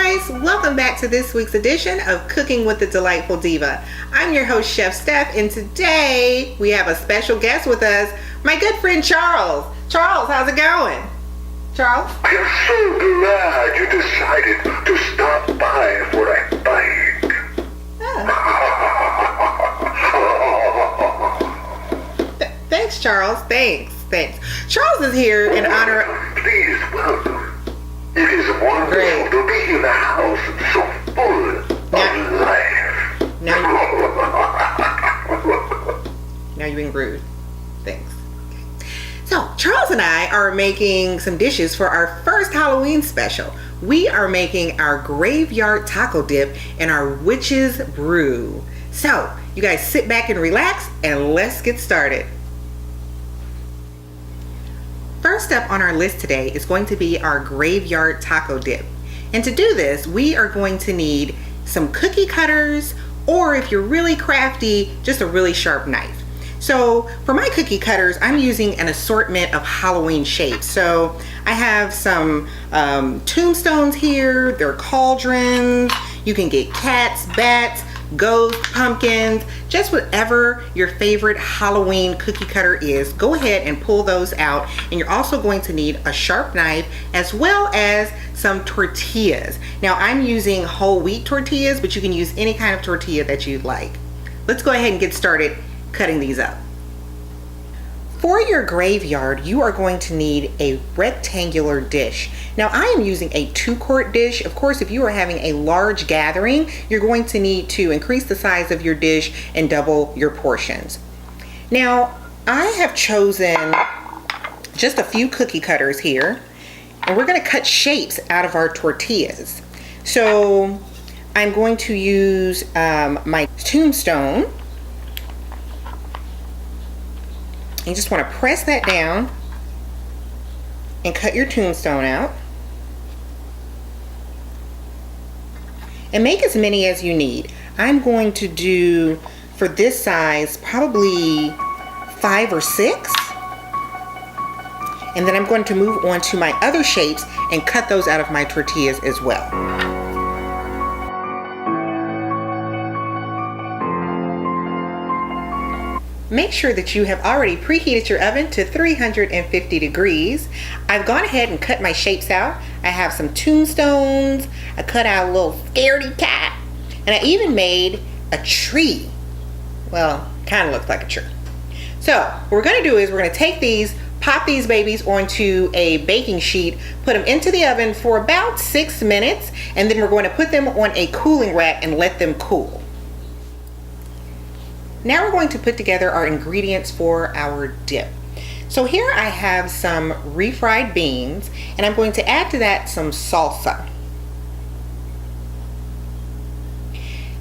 guys, welcome back to this week's edition of Cooking with the Delightful Diva. I'm your host, Chef Steph, and today we have a special guest with us, my good friend Charles. Charles, how's it going? Charles? I'm so glad you decided to stop by for a bite. Thanks, Charles. Thanks. Charles is here in honor. Please welcome. It is wonderful Great. to be in a house so full of life. Now you're being rude. Thanks. Okay. So Charles and I are making some dishes for our first Halloween special. We are making our graveyard taco dip and our witch's brew. So you guys sit back and relax and let's get started. First up on our list today is going to be our graveyard taco dip. And to do this, we are going to need some cookie cutters, or if you're really crafty, just a really sharp knife. So for my cookie cutters, I'm using an assortment of Halloween shapes. So I have some tombstones here, they're cauldrons, you can get cats, bats, ghosts, pumpkins, just whatever your favorite Halloween cookie cutter is. Go ahead and pull those out, and you're also going to need a sharp knife as well as some tortillas. Now I'm using whole wheat tortillas, but you can use any kind of tortilla that you'd like. Let's go ahead and get started cutting these up. For your graveyard, you are going to need a rectangular dish. Now I am using a 2-quart dish. Of course, if you are having a large gathering, you're going to need to increase the size of your dish and double your portions. Now I have chosen just a few cookie cutters here, and we're going to cut shapes out of our tortillas. So I'm going to use my Tombstone. You just want to press that down and cut your tombstone out. And make as many as you need. I'm going to do, for this size, probably 5 or 6. And then I'm going to move on to my other shapes and cut those out of my tortillas as well. Make sure that you have already preheated your oven to 350 degrees. I've gone ahead and cut my shapes out. I have some tombstones, I cut out a little scaredy cat, and I even made a tree. Well, kind of looks like a tree. So what we're going to do is we're going to take these, pop these babies onto a baking sheet, put them into the oven for about 6 minutes, and then we're going to put them on a cooling rack and let them cool. Now we're going to put together our ingredients for our dip. So here I have some refried beans, and I'm going to add to that some salsa.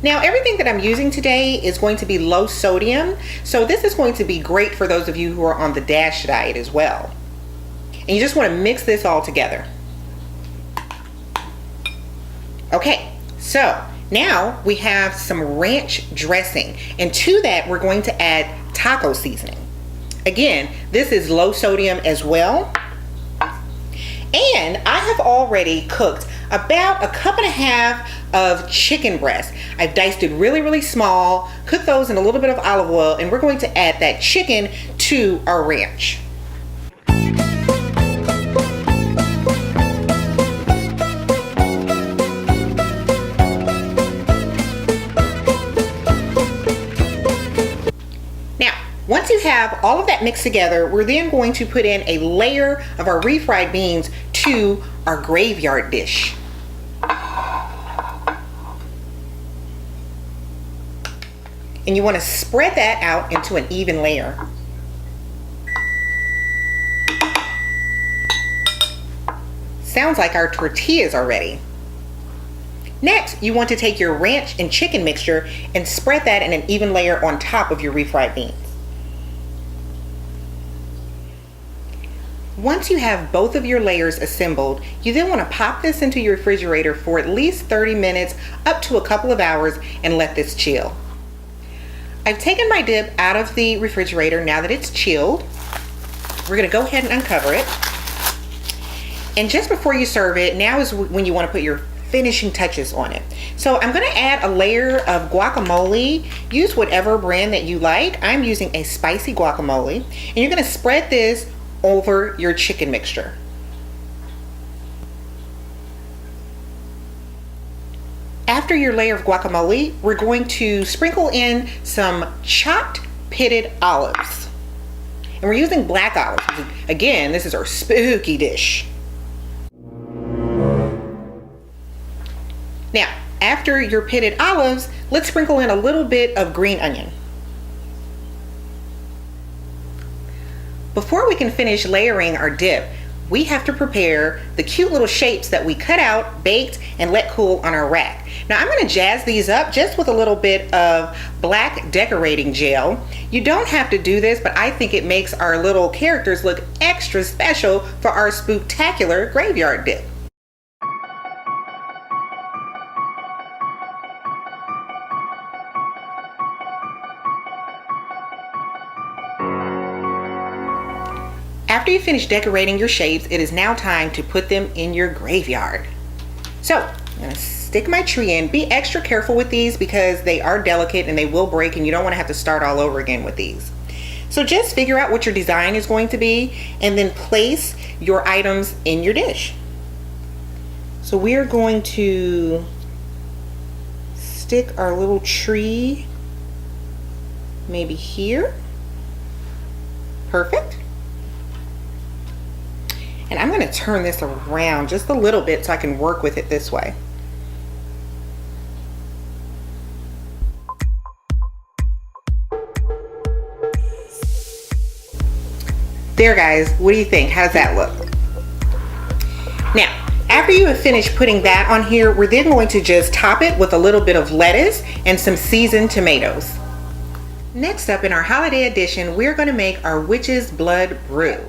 Now everything that I'm using today is going to be low sodium, so this is going to be great for those of you who are on the DASH diet as well. And you just want to mix this all together. Okay, so now we have some ranch dressing, and to that we're going to add taco seasoning. Again, this is low sodium as well. And I have already cooked about 1.5 cups of chicken breast. I've diced it really small, cooked those in a little bit of olive oil, and we're going to add that chicken to our ranch. Once you have all of that mixed together, we're then going to put in a layer of our refried beans to our graveyard dish. And you want to spread that out into an even layer. Sounds like our tortillas are ready. Next, you want to take your ranch and chicken mixture and spread that in an even layer on top of your refried beans. Once you have both of your layers assembled, you then want to pop this into your refrigerator for at least 30 minutes up to a couple of hours and let this chill. I've taken my dip out of the refrigerator now that it's chilled. We're going to go ahead and uncover it. And just before you serve it, now is when you want to put your finishing touches on it. So I'm gonna add a layer of guacamole. Use whatever brand that you like. I'm using a spicy guacamole. And you're gonna spread this over your chicken mixture. After your layer of guacamole, we're going to sprinkle in some chopped pitted olives. And we're using black olives. Again, this is our spooky dish. Now, after your pitted olives, let's sprinkle in a little bit of green onion. Before we can finish layering our dip, we have to prepare the cute little shapes that we cut out, baked, and let cool on our rack. Now I'm gonna jazz these up just with a little bit of black decorating gel. You don't have to do this, but I think it makes our little characters look extra special for our spooktacular graveyard dip. After you finish decorating your shapes, it is now time to put them in your graveyard. So I'm gonna stick my tree in. Be extra careful with these because they are delicate and they will break, and you don't want to have to start all over again with these. So just figure out what your design is going to be and then place your items in your dish. So we are going to stick our little tree maybe here. Perfect. And I'm going to turn this around just a little bit so I can work with it this way. There guys, what do you think? How does that look? Now, after you have finished putting that on here, we're then going to just top it with a little bit of lettuce and some seasoned tomatoes. Next up in our holiday edition, we're going to make our witch's blood brew.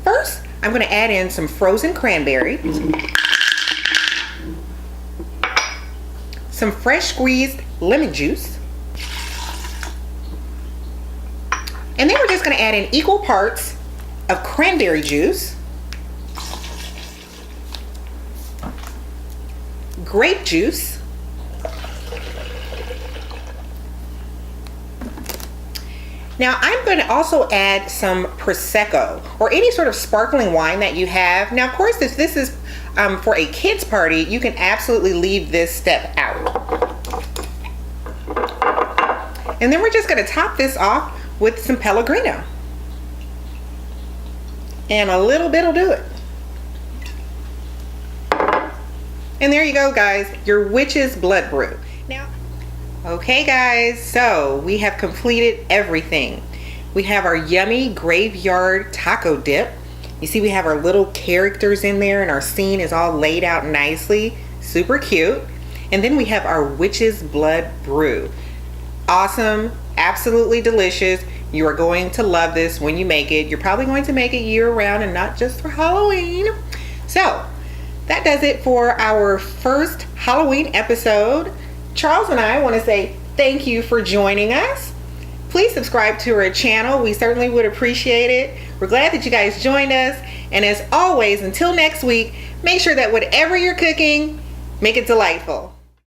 First, I'm going to add in some frozen cranberry, some fresh squeezed lemon juice, and then we're just going to add in equal parts of cranberry juice, grape juice, now I'm going to also add some Prosecco or any sort of sparkling wine that you have. Now of course if this is for a kids party, you can absolutely leave this step out. And then we're just going to top this off with some Pellegrino. And a little bit will do it. And there you go guys, your witch's blood brew. Now, okay guys, so we have completed everything. We have our yummy graveyard taco dip. You see we have our little characters in there and our scene is all laid out nicely, super cute. And then we have our witch's blood brew. Awesome, absolutely delicious. You are going to love this when you make it. You're probably going to make it year round and not just for Halloween. So that does it for our first Halloween episode. Charles and I want to say thank you for joining us. Please subscribe to our channel. We certainly would appreciate it. We're glad that you guys joined us. And as always, until next week, make sure that whatever you're cooking, make it delightful.